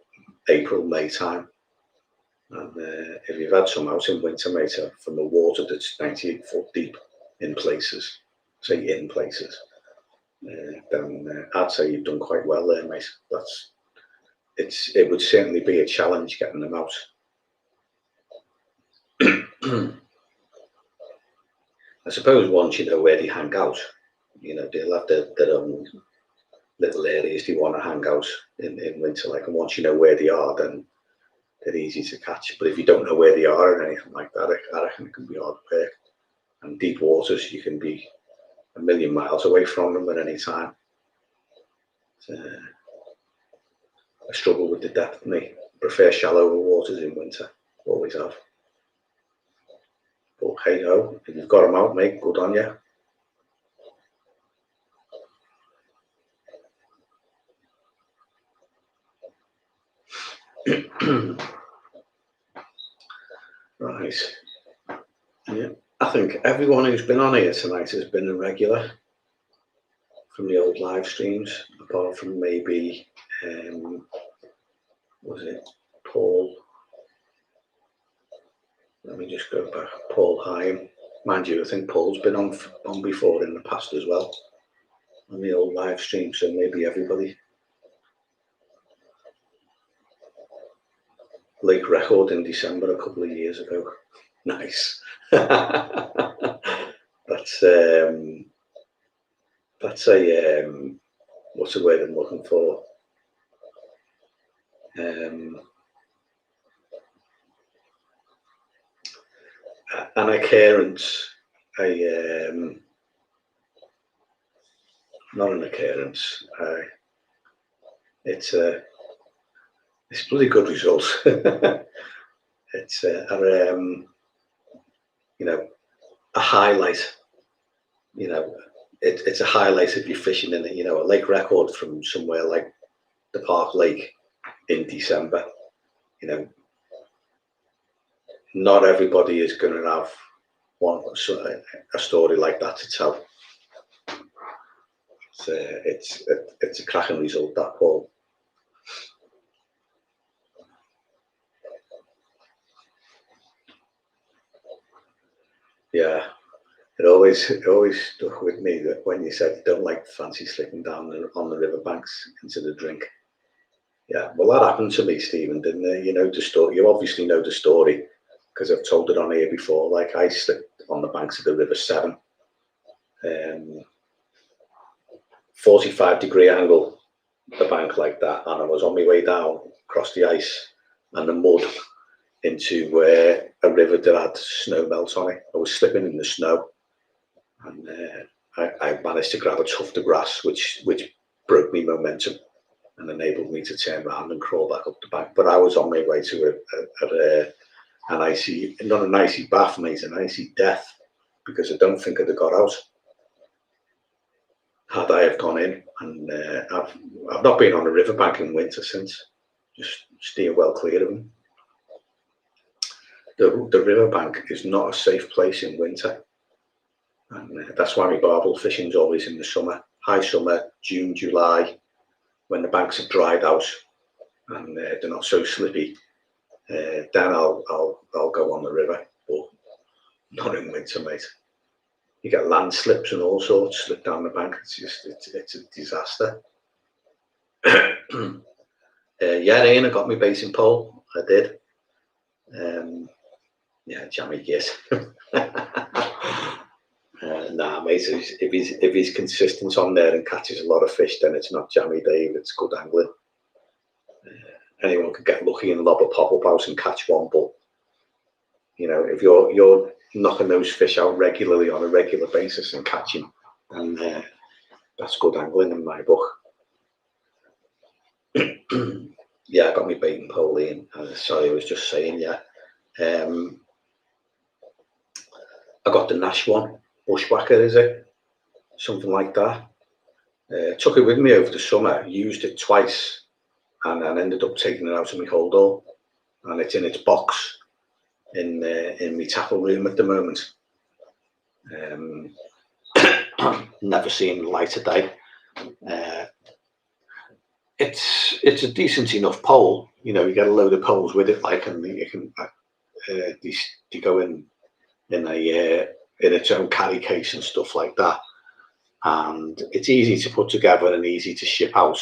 [SPEAKER 1] April, May time. And if you've had some out in winter, mate, from a water that's 98 foot deep in places, then I'd say you've done quite well there, mate. It would certainly be a challenge getting them out. I suppose once you know where they hang out, they'll have their own little areas they want to hang out in winter. Like, and once you know where they are, then they're easy to catch. But if you don't know where they are or anything like that, I reckon it can be hard work. And deep waters, you can be a million miles away from them at any time. I struggle with the depth, me. Prefer shallower waters in winter. Always have. But hey ho, if you've got them out, mate, good on you. Right. Yeah. I think everyone who's been on here tonight has been a regular from the old live streams, apart from maybe was it Paul? Let me just go back. Paul Hyam. Mind you, I think Paul's been on before in the past as well on the old live stream, so maybe everybody. Lake record in December a couple of years ago. Nice. That's a what's the word I'm looking for? An occurrence, not an occurrence. It's bloody good result. It's a highlight. It's a highlight of you fishing in a lake record from somewhere like the Park Lake in December. Not everybody is going to have a story like that to tell. It's a cracking result, that, Paul. Yeah, it always stuck with me that when you said you don't like fancy slipping down on the riverbanks into the drink. Yeah, well, that happened to me, Stephen, didn't it? You know the story. You obviously know the story because I've told it on here before. Like, I slipped on the banks of the River Severn, 45-degree angle, the bank like that, and I was on my way down across the ice, and the mud into a river that had snow melt on it. I was slipping in the snow, and I managed to grab a tuft of grass, which broke me momentum and enabled me to turn around and crawl back up the bank. But I was on my way to an icy, not an icy bath, mate, an icy death, because I don't think I'd have got out had I have gone in. And I've not been on a riverbank in winter since. Just steer well clear of them. The riverbank is not a safe place in winter, and that's why my barbel fishing is always in the summer, high summer, June, July, when the banks have dried out and they're not so slippy. Then I'll go on the river, but not in winter, mate. You get landslips and all sorts slip down the bank. It's a disaster. Yeah, Ian, I got my baiting pole. I did. Yeah, jammy git. Nah, mate. If he's consistent on there and catches a lot of fish, then it's not jammy, Dave. It's good angling. Anyone could get lucky and lob a pop-up out and catch one, but you know, if you're knocking those fish out regularly on a regular basis and catching, then that's good angling in my book. Yeah, I got my baiting pole in. Sorry, I was just saying, yeah. I got the Nash one, Bushwhacker, is it? Something like that. Took it with me over the summer, used it twice, and ended up taking it out of my hold all. And it's in its box in my tackle room at the moment. Never seen the light of day. It's a decent enough pole. You know, you get a load of poles with it, like, and you can they go in its own carry case and stuff like that. And it's easy to put together and easy to ship out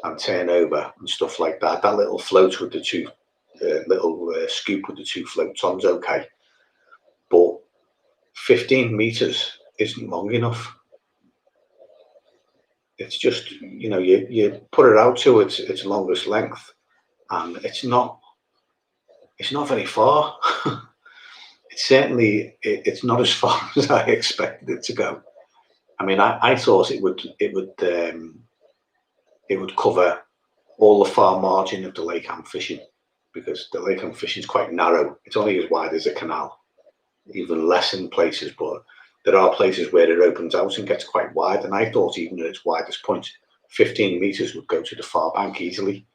[SPEAKER 1] and turn over and stuff like that. That little float with the two little scoop with the two float-ons, okay, but 15 meters isn't long enough. It's just, you know, you put it out to its longest length, and it's not very far. It's not as far as I expected it to go. I mean, I thought it would cover all the far margin of the lake I'm fishing, because the lake I'm fishing is quite narrow. It's only as wide as a canal, even less in places, but there are places where it opens out and gets quite wide. And I thought even at its widest point, 15 meters would go to the far bank easily,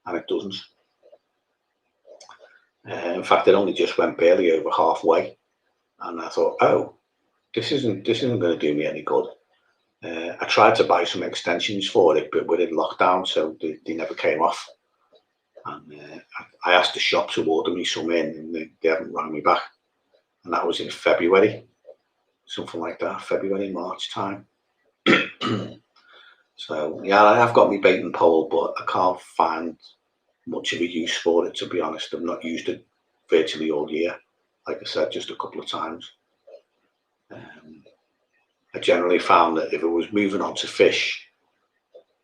[SPEAKER 1] and it doesn't. In fact, it only just went barely over halfway, and I thought, oh, this isn't going to do me any good. I tried to buy some extensions for it, but we're in lockdown, so they never came off. And I asked the shop to order me some in, and they haven't rang me back. And that was in February, something like that, February, March time. So yeah, I have got my baiting pole, but I can't find much of a use for it, to be honest. I've not used it virtually all year. Like I said, just a couple of times. I generally found that if I was moving on to fish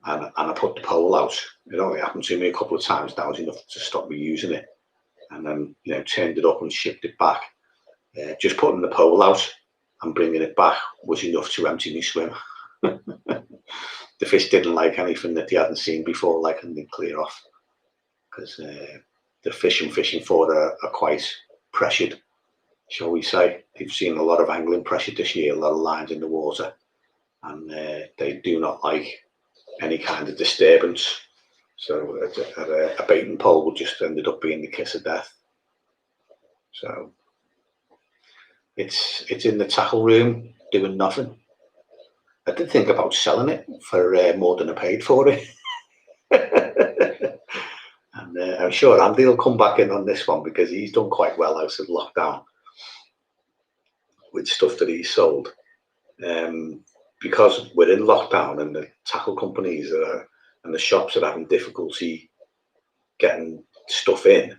[SPEAKER 1] and I put the pole out, it only happened to me a couple of times. That was enough to stop me using it, and then, you know, turned it up and shipped it back. Just putting the pole out and bringing it back was enough to empty me swim. The fish didn't like anything that they hadn't seen before, like, and they'd clear off, because the fish I'm fishing for are quite pressured, shall we say. They've seen a lot of angling pressure this year, a lot of lines in the water, and they do not like any kind of disturbance. So a baiting pole would just ended up being the kiss of death. So it's in the tackle room doing nothing. I did think about selling it for more than I paid for it. And I'm sure Andy will come back in on this one, because he's done quite well out of lockdown with stuff that he's sold. Because we're in lockdown and the tackle companies and the shops are having difficulty getting stuff in,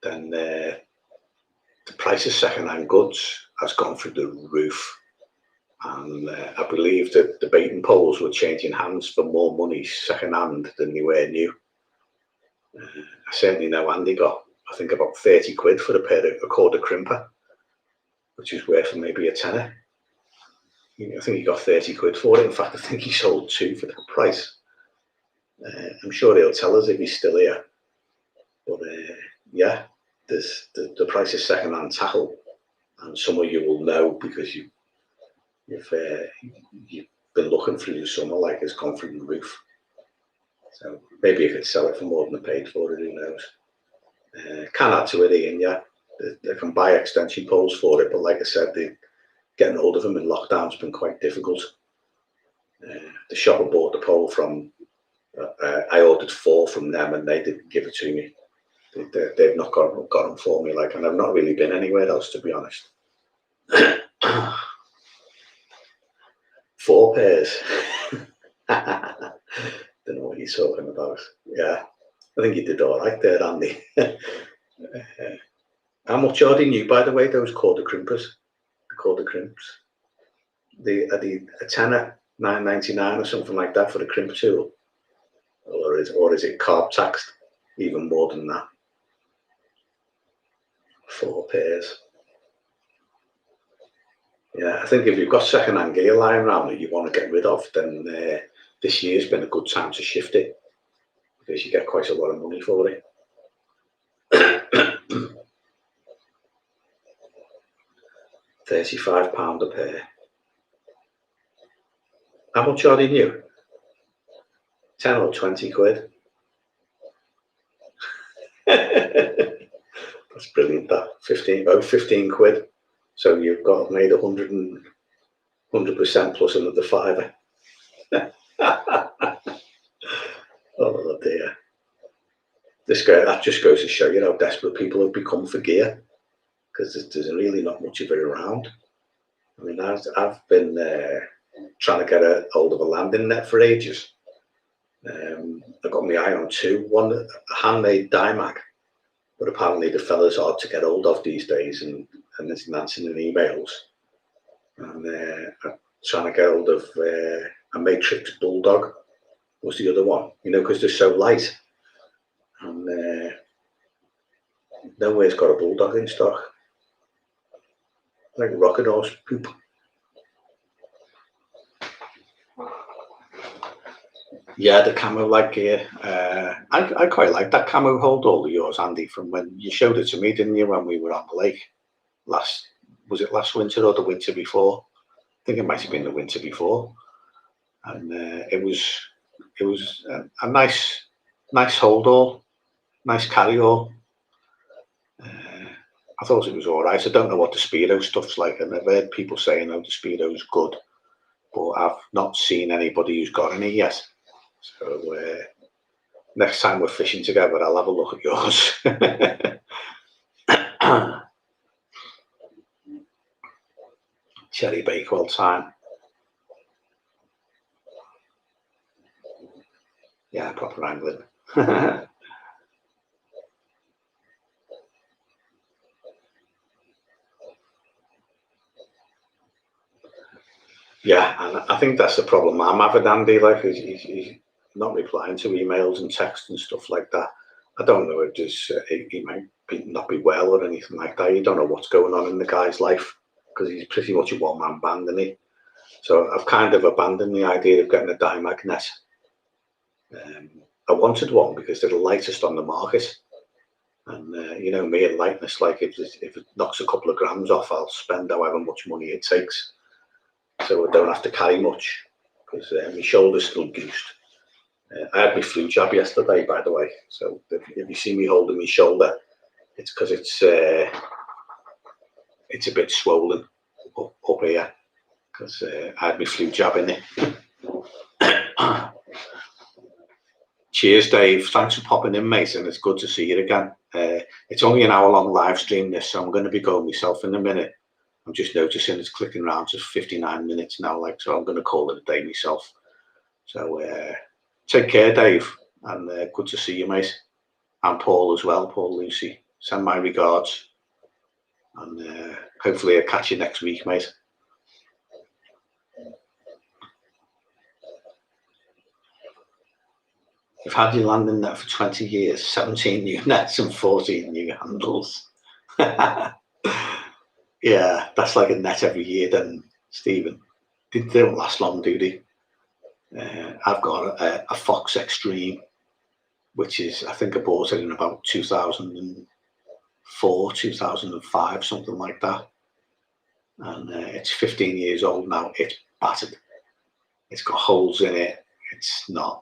[SPEAKER 1] then the price of second-hand goods has gone through the roof. And I believe that the baiting poles were changing hands for more money second-hand than they were new. I certainly know Andy got I think about 30 quid for a quarter crimper, which is worth maybe a tenner. I think he got 30 quid for it. In fact, I think he sold 2 for that price. I'm sure he'll tell us if he's still here. But yeah, there's the price of second-hand tackle, and some of you will know because you've been looking through the summer, like it's gone through the roof. So maybe you could sell it for more than I paid for it, who knows. Can add to it, Ian, yeah. They can buy extension poles for it, but like I said, getting hold of them in lockdown has been quite difficult. The shop I bought the pole from, I ordered 4 from them and they didn't give it to me. They've not got them for me, like, and I've not really been anywhere else, to be honest. 4 pairs. Don't know what you're talking about. Yeah, I think you did all right there, Andy. How much are they new, by the way, those quarter crimpers? The quarter crimps. Are they a tenner, $9.99 or something like that for the crimp tool? Or is it carb taxed even more than that? 4 pairs. Yeah, I think if you've got second-hand gear lying around that you want to get rid of, then this year's been a good time to shift it because you get quite a lot of money for it. £35 a pair. How much are they new? 10 or 20 quid. That's brilliant, that. 15 quid. So you've got made 100% plus another £5. Oh dear. That just goes to show you how desperate people have become for gear, because there's really not much of it around. I mean, I've been trying to get a hold of a landing net for ages. I got my eye on 2. One, a handmade Dymac, but apparently the fella's hard to get hold of these days, and isn't answering in emails. And I'm trying to get hold of a Matrix Bulldog was the other one, because they're so light. And nowhere's got a Bulldog in stock. Like rocket horse poop. Yeah, the camo like gear. I quite like that camo hold all of yours, Andy, from when you showed it to me, didn't you, when we were on the lake? Was it last winter or the winter before? I think it might have been the winter before. And it was a nice hold all, nice carry all. I thought it was all right. I don't know what the Speedo stuff's like, and I've heard people saying, oh, the Speedo's good, but I've not seen anybody who's got any yet. So next time we're fishing together, I'll have a look at yours. Cherry Bakewell time. Yeah, proper angling. Yeah, and I think that's the problem I'm having, Andy. Like, he's not replying to emails and texts and stuff like that. I don't know if he might not be well or anything like that. You don't know what's going on in the guy's life, because he's pretty much a one-man band, isn't he? So I've kind of abandoned the idea of getting a Dymac net. I wanted one because they're the lightest on the market. And me and lightness, like if it knocks a couple of grams off, I'll spend however much money it takes. So I don't have to carry much, because my shoulder's still goosed. I had my flu jab yesterday, by the way. So if you see me holding my shoulder, it's because it's a bit swollen up here, because I had my flu jab in it. Cheers, Dave. Thanks for popping in, mate, and it's good to see you again. It's only an hour-long live stream, this, so I'm going to be going myself in a minute. I'm just noticing it's clicking around to 59 minutes now, like, so I'm going to call it a day myself. So take care, Dave, and good to see you, mate. And Paul as well, Paul Lucy. Send my regards, and hopefully I'll catch you next week, mate. You've had your landing net for 20 years, 17 new nets and 14 new handles. Yeah, that's like a net every year then, Stephen. They don't last long, do they? I've got a Fox Extreme, which is, I think I bought it in about 2004, 2005, something like that. And it's 15 years old now. It's battered. It's got holes in it. It's not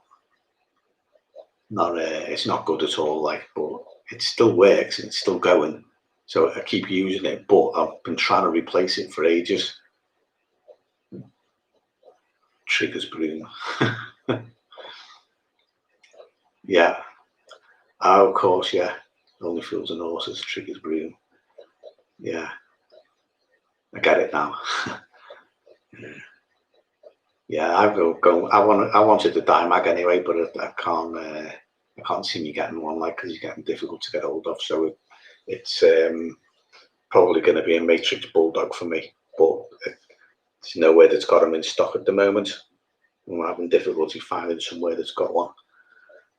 [SPEAKER 1] it's not good at all, like, but it still works and it's still going. So I keep using it, but I've been trying to replace it for ages. Triggers broom. Yeah. Oh, of course, yeah. Only Fools and Horses, Triggers broom. Yeah. I get it now. Yeah, I go. I wanted the dye mag anyway, but I can't see me getting one, like, because it's getting difficult to get hold of. So it's probably going to be a Matrix Bulldog for me, but there's nowhere that's got them in stock at the moment. I'm having difficulty finding somewhere that's got one.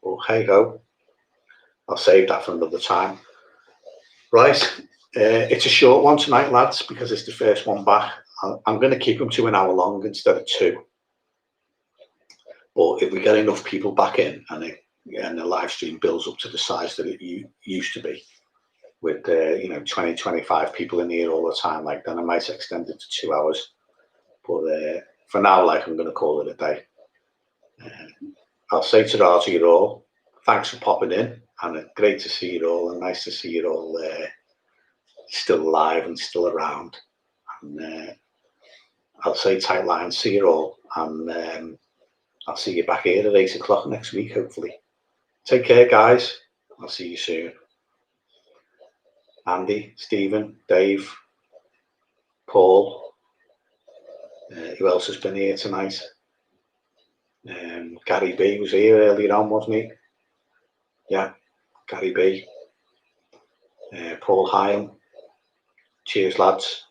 [SPEAKER 1] But hey ho, I'll save that for another time. Right, it's a short one tonight, lads, because it's the first one back. I'm going to keep them to an hour long instead of 2. But if we get enough people back in and the live stream builds up to the size that it used to be, with 20, 25 people in here all the time, like, then I might extend it to 2 hours. But for now, like, I'm going to call it a day. I'll say ta-ra to you all. Thanks for popping in, and great to see you all, and nice to see you all still alive and still around. And I'll say tight lines, see you all, and I'll see you back here at 8 o'clock next week, hopefully. Take care, guys. I'll see you soon. Andy, Stephen, Dave, Paul. Who else has been here tonight? Gary B was here earlier on, wasn't he? Yeah, Gary B. Paul Hyam. Cheers, lads.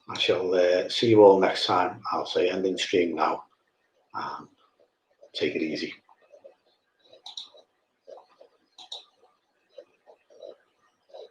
[SPEAKER 1] I shall see you all next time. I'll say ending stream now. Take it easy.